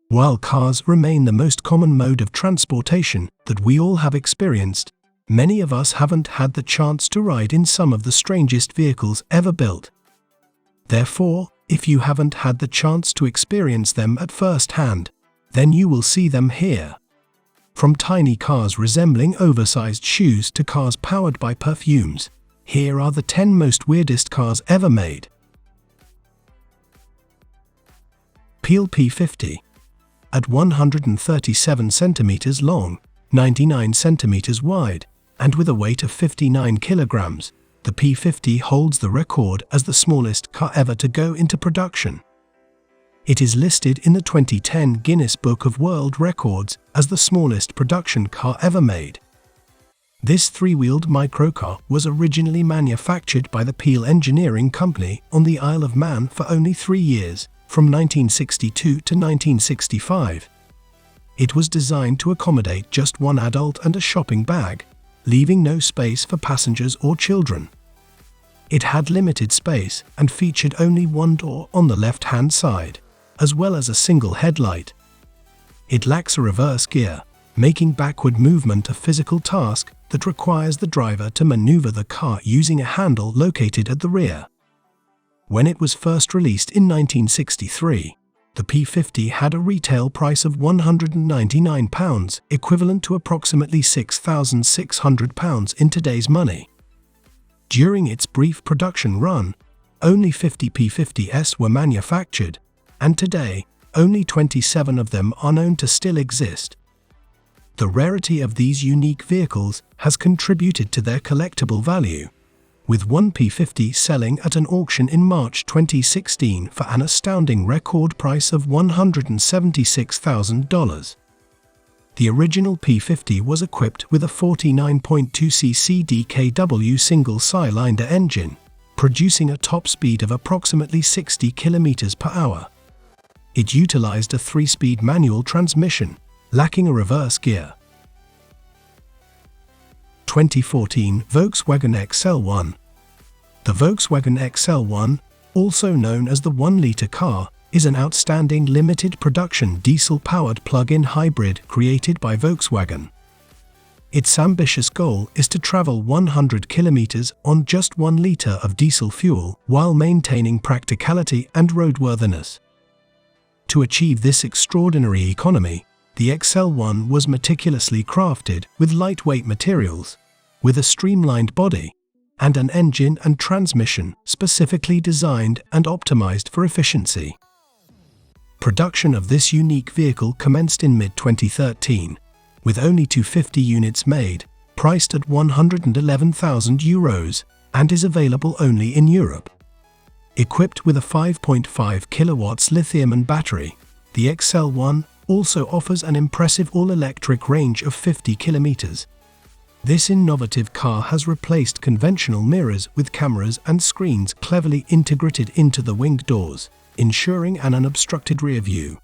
While cars remain the most common mode of transportation that we all have experienced, many of us haven't had the chance to ride in some of the strangest vehicles ever built. Therefore, if you haven't had the chance to experience them at first hand, then you will see them here. From tiny cars resembling oversized shoes to cars powered by perfumes, here are the 10 most weirdest cars ever made. Peel P50. At 137 centimeters long, 99 centimeters wide, and with a weight of 59 kilograms, the P50 holds the record as the smallest car ever to go into production. It is listed in the 2010 Guinness Book of World Records as the smallest production car ever made. This three-wheeled microcar was originally manufactured by the Peel Engineering Company on the Isle of Man for only 3 years, from 1962 to 1965. It was designed to accommodate just one adult and a shopping bag, leaving no space for passengers or children. It had limited space and featured only one door on the left-hand side, as well as a single headlight. It lacks a reverse gear, making backward movement a physical task that requires the driver to maneuver the car using a handle located at the rear. When it was first released in 1963, the P50 had a retail price of £199, equivalent to approximately £6,600 in today's money. During its brief production run, only 50 P50s were manufactured, and today, only 27 of them are known to still exist. The rarity of these unique vehicles has contributed to their collectible value, with one P50 selling at an auction in March 2016 for an astounding record price of $176,000. The original P50 was equipped with a 49.2cc DKW single-cylinder engine, producing a top speed of approximately 60 km per hour. It utilized a 3-speed manual transmission, lacking a reverse gear. 2014 Volkswagen XL1. The Volkswagen XL1, also known as the 1-liter car, is an outstanding limited production diesel-powered plug-in hybrid created by Volkswagen. Its ambitious goal is to travel 100 kilometers on just 1 liter of diesel fuel while maintaining practicality and roadworthiness. To achieve this extraordinary economy, the XL1 was meticulously crafted with lightweight materials, with a streamlined body, and an engine and transmission specifically designed and optimized for efficiency. Production of this unique vehicle commenced in mid-2013, with only 250 units made, priced at €111,000, and is available only in Europe. Equipped with a 5.5 kilowatts lithium-ion battery, the XL1 also offers an impressive all-electric range of 50 kilometers. This innovative car has replaced conventional mirrors with cameras and screens cleverly integrated into the wing doors, ensuring an unobstructed rear view.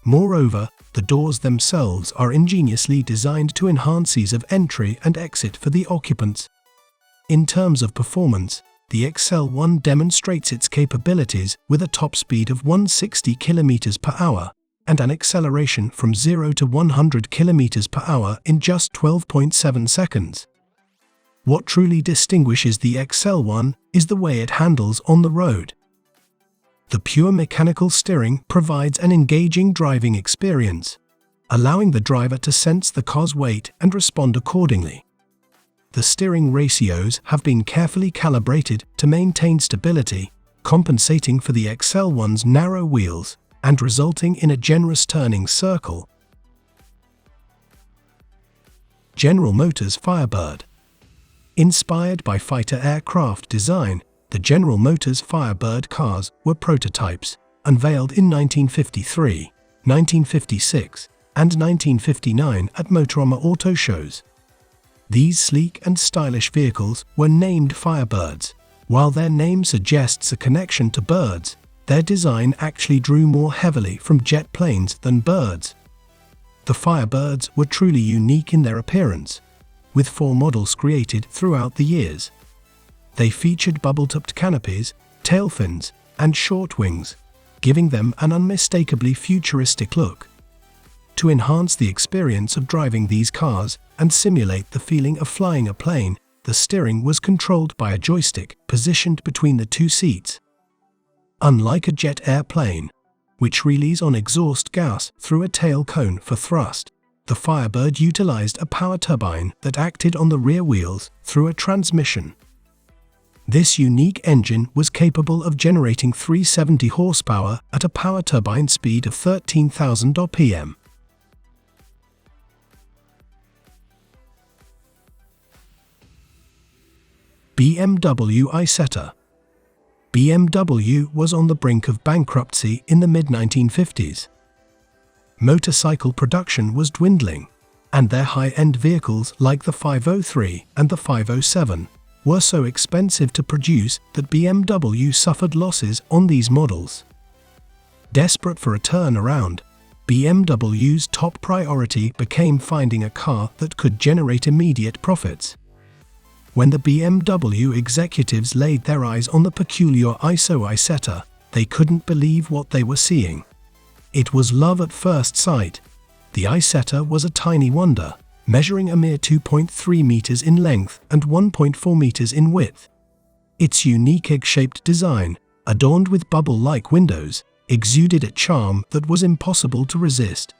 Moreover, the doors themselves are ingeniously designed to enhance ease of entry and exit for the occupants. In terms of performance, the XL1 demonstrates its capabilities with a top speed of 160 km per hour and an acceleration from 0 to 100 km per hour in just 12.7 seconds. What truly distinguishes the XL1 is the way it handles on the road. The pure mechanical steering provides an engaging driving experience, allowing the driver to sense the car's weight and respond accordingly. The steering ratios have been carefully calibrated to maintain stability, compensating for the XL1's narrow wheels and resulting in a generous turning circle. General Motors Firebird. Inspired by fighter aircraft design, the General Motors Firebird cars were prototypes, unveiled in 1953, 1956, and 1959 at Motorama auto shows. These sleek and stylish vehicles were named Firebirds. While their name suggests a connection to birds, their design actually drew more heavily from jet planes than birds. The Firebirds were truly unique in their appearance, with 4 models created throughout the years. They featured bubble-topped canopies, tail fins, and short wings, giving them an unmistakably futuristic look. To enhance the experience of driving these cars and simulate the feeling of flying a plane, the steering was controlled by a joystick positioned between the two seats. Unlike a jet airplane, which relies on exhaust gas through a tail cone for thrust, the Firebird utilized a power turbine that acted on the rear wheels through a transmission. This unique engine was capable of generating 370 horsepower at a power turbine speed of 13,000 rpm. BMW Isetta. BMW was on the brink of bankruptcy in the mid-1950s. Motorcycle production was dwindling, and their high-end vehicles like the 503 and the 507 were so expensive to produce that BMW suffered losses on these models. Desperate for a turnaround, BMW's top priority became finding a car that could generate immediate profits. When the BMW executives laid their eyes on the peculiar Isetta, they couldn't believe what they were seeing. It was love at first sight. The Isetta was a tiny wonder, measuring a mere 2.3 meters in length and 1.4 meters in width. Its unique egg-shaped design, adorned with bubble-like windows, exuded a charm that was impossible to resist.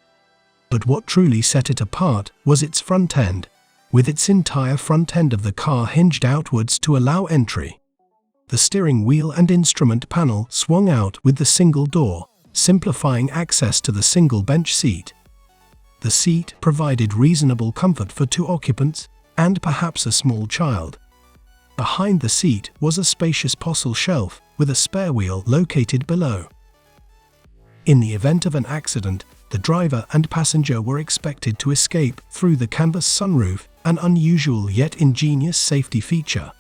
But what truly set it apart was its front end, with its entire front end of the car hinged outwards to allow entry. The steering wheel and instrument panel swung out with the single door, simplifying access to the single bench seat. The seat provided reasonable comfort for 2 occupants and perhaps a small child. Behind the seat was a spacious parcel shelf with a spare wheel located below. In the event of an accident, the driver and passenger were expected to escape through the canvas sunroof, an unusual yet ingenious safety feature.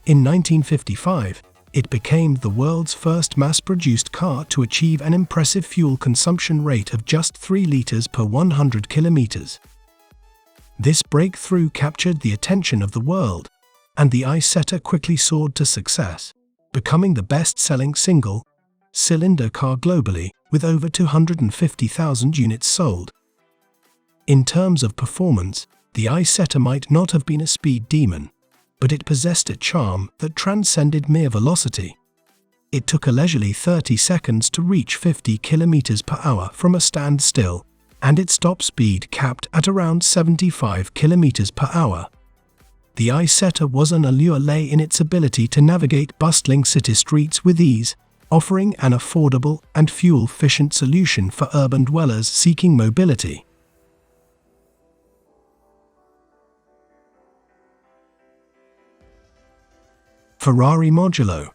In 1955, it became the world's first mass-produced car to achieve an impressive fuel consumption rate of just 3 liters per 100 kilometers. This breakthrough captured the attention of the world, and the Isetta quickly soared to success, becoming the best-selling single-cylinder car globally, with over 250,000 units sold. In terms of performance, the Isetta might not have been a speed demon, but it possessed a charm that transcended mere velocity. It took a leisurely 30 seconds to reach 50 km per hour from a standstill, and its top speed capped at around 75 km per hour. The Isetta was an allure lay in its ability to navigate bustling city streets with ease, offering an affordable and fuel-efficient solution for urban dwellers seeking mobility. Ferrari Modulo.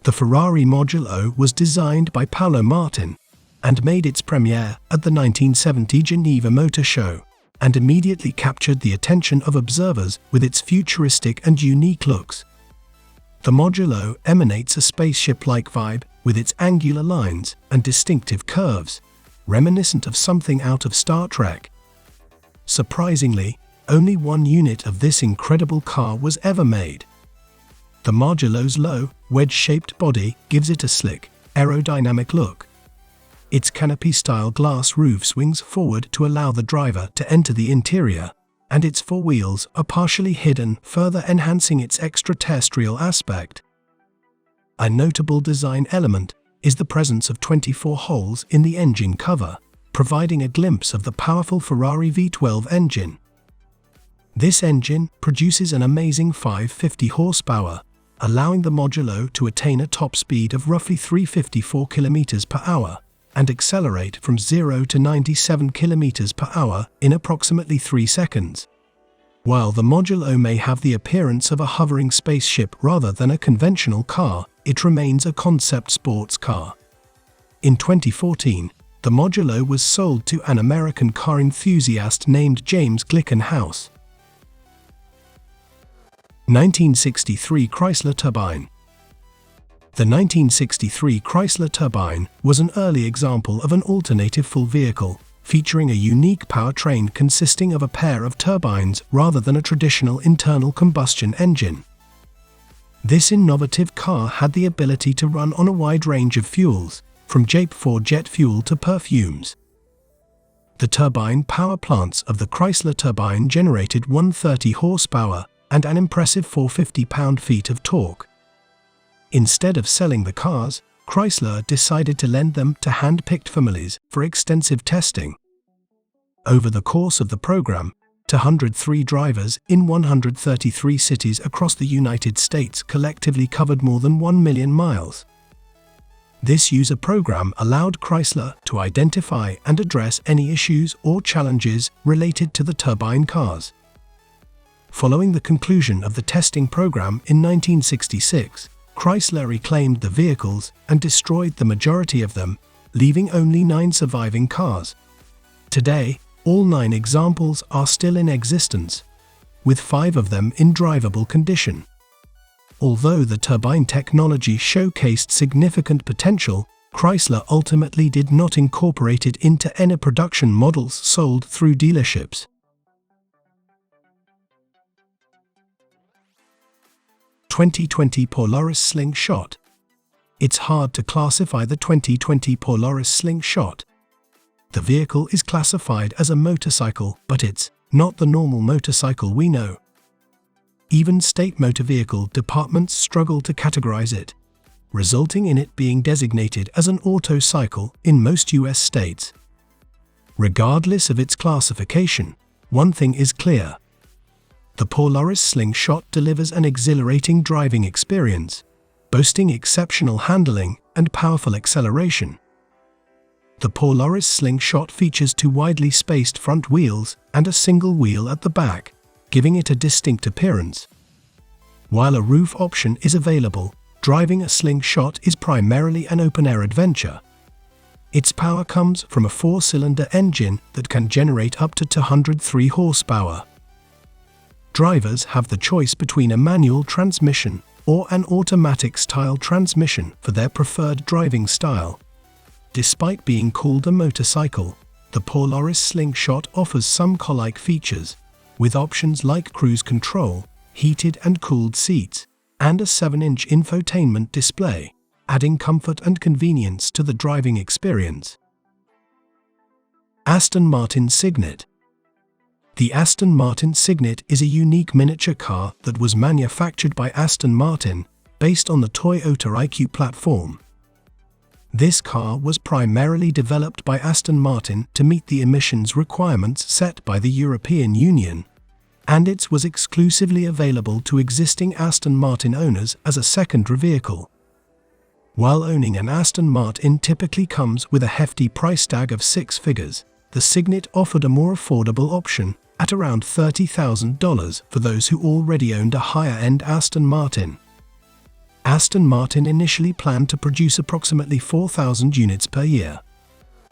The Ferrari Modulo was designed by Paolo Martin and made its premiere at the 1970 Geneva Motor Show, and immediately captured the attention of observers with its futuristic and unique looks. The Modulo emanates a spaceship-like vibe with its angular lines and distinctive curves, reminiscent of something out of Star Trek. Surprisingly, only 1 unit of this incredible car was ever made. The Modulo's low, wedge-shaped body gives it a slick, aerodynamic look. Its canopy-style glass roof swings forward to allow the driver to enter the interior, and its 4 wheels are partially hidden, further enhancing its extraterrestrial aspect. A notable design element is the presence of 24 holes in the engine cover, providing a glimpse of the powerful Ferrari V12 engine. This engine produces an amazing 550 horsepower, allowing the Modulo to attain a top speed of roughly 354 km per hour and accelerate from 0 to 97 km per hour in approximately 3 seconds. While the Modulo may have the appearance of a hovering spaceship rather than a conventional car, it remains a concept sports car. In 2014, the Modulo was sold to an American car enthusiast named James Glickenhaus. 1963 Chrysler Turbine. The 1963 Chrysler Turbine was an early example of an alternative full vehicle, featuring a unique powertrain consisting of a pair of turbines rather than a traditional internal combustion engine. This innovative car had the ability to run on a wide range of fuels, from jet fuel to perfumes. The turbine power plants of the Chrysler Turbine generated 130 horsepower and an impressive 450 pound-feet of torque. Instead of selling the cars, Chrysler decided to lend them to hand-picked families for extensive testing. Over the course of the program, 203 drivers in 133 cities across the United States collectively covered more than 1 million miles. This user program allowed Chrysler to identify and address any issues or challenges related to the turbine cars. Following the conclusion of the testing program in 1966, Chrysler reclaimed the vehicles and destroyed the majority of them, leaving only 9 surviving cars. Today, all 9 examples are still in existence, with 5 of them in drivable condition. Although the turbine technology showcased significant potential, Chrysler ultimately did not incorporate it into any production models sold through dealerships. 2020 Polaris Slingshot. It's hard to classify the 2020 Polaris Slingshot. The vehicle is classified as a motorcycle, but it's not the normal motorcycle we know. Even state motor vehicle departments struggle to categorize it, resulting in it being designated as an autocycle in most US states. Regardless of its classification, one thing is clear. The Polaris Slingshot delivers an exhilarating driving experience, boasting exceptional handling and powerful acceleration. The Polaris Slingshot features 2 widely spaced front wheels and a single wheel at the back, giving it a distinct appearance. While a roof option is available, driving a Slingshot is primarily an open-air adventure. Its power comes from a 4-cylinder engine that can generate up to 203 horsepower. Drivers have the choice between a manual transmission or an automatic-style transmission for their preferred driving style. Despite being called a motorcycle, the Polaris Slingshot offers some car-like features, with options like cruise control, heated and cooled seats, and a 7-inch infotainment display, adding comfort and convenience to the driving experience. Aston Martin Cygnet. The Aston Martin Cygnet is a unique miniature car that was manufactured by Aston Martin, based on the Toyota IQ platform. This car was primarily developed by Aston Martin to meet the emissions requirements set by the European Union, and it was exclusively available to existing Aston Martin owners as a secondary vehicle. While owning an Aston Martin typically comes with a hefty price tag of 6 figures, the Cygnet offered a more affordable option at around $30,000 for those who already owned a higher-end Aston Martin. Aston Martin initially planned to produce approximately 4,000 units per year.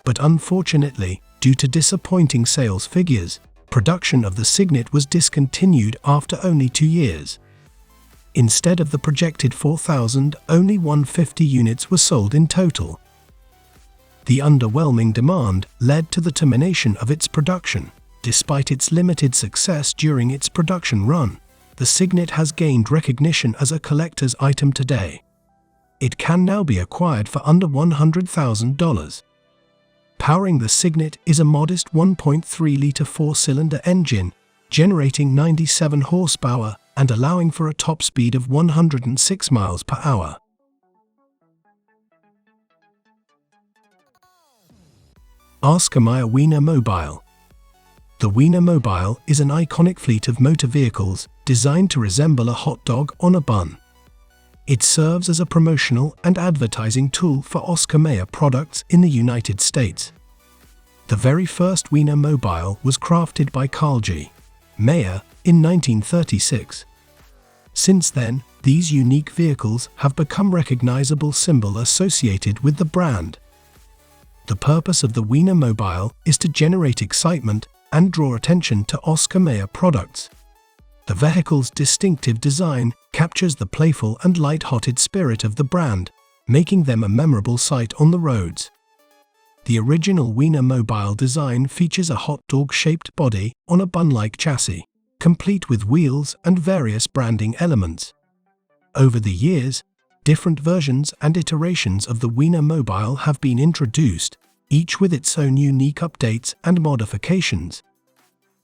But unfortunately, due to disappointing sales figures, production of the Cygnet was discontinued after only 2 years. Instead of the projected 4,000, only 150 units were sold in total. The underwhelming demand led to the termination of its production. Despite its limited success during its production run, the Cygnet has gained recognition as a collector's item today. It can now be acquired for under $100,000. Powering the Cygnet is a modest 1.3-litre 4-cylinder engine, generating 97 horsepower and allowing for a top speed of 106 miles per hour. Oscar Mayer Wienermobile. The Wienermobile is an iconic fleet of motor vehicles designed to resemble a hot dog on a bun. It serves as a promotional and advertising tool for Oscar Mayer products in the United States. The very first Wienermobile was crafted by Carl G. Mayer in 1936. Since then, these unique vehicles have become a recognizable symbol associated with the brand. The purpose of the Wienermobile is to generate excitement and draw attention to Oscar Mayer products. The vehicle's distinctive design captures the playful and light-hearted spirit of the brand, making them a memorable sight on the roads. The original Wienermobile design features a hot dog-shaped body on a bun-like chassis, complete with wheels and various branding elements. Over the years, different versions and iterations of the Wienermobile have been introduced, each with its own unique updates and modifications.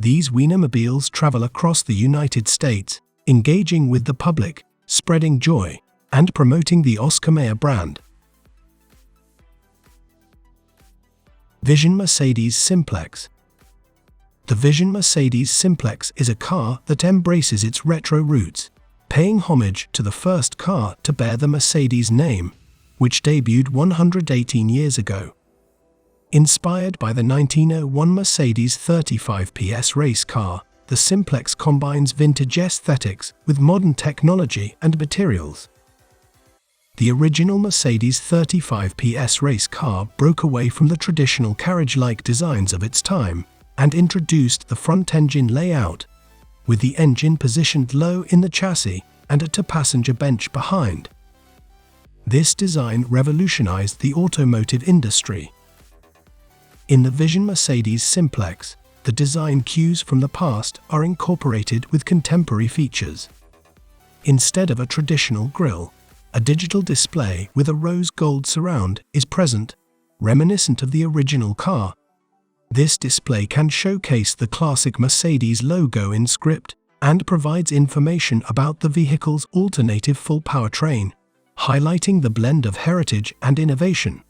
These Wienermobiles travel across the United States, engaging with the public, spreading joy, and promoting the Oscar Mayer brand. Vision Mercedes Simplex. The Vision Mercedes Simplex is a car that embraces its retro roots, paying homage to the first car to bear the Mercedes name, which debuted 118 years ago. Inspired by the 1901 Mercedes 35 PS race car, the Simplex combines vintage aesthetics with modern technology and materials. The original Mercedes 35 PS race car broke away from the traditional carriage-like designs of its time and introduced the front-engine layout, with the engine positioned low in the chassis and a two-passenger bench behind. This design revolutionized the automotive industry. In the Vision Mercedes Simplex, the design cues from the past are incorporated with contemporary features. Instead of a traditional grille, a digital display with a rose gold surround is present, reminiscent of the original car. This display can showcase the classic Mercedes logo in script and provides information about the vehicle's alternative full powertrain, highlighting the blend of heritage and innovation.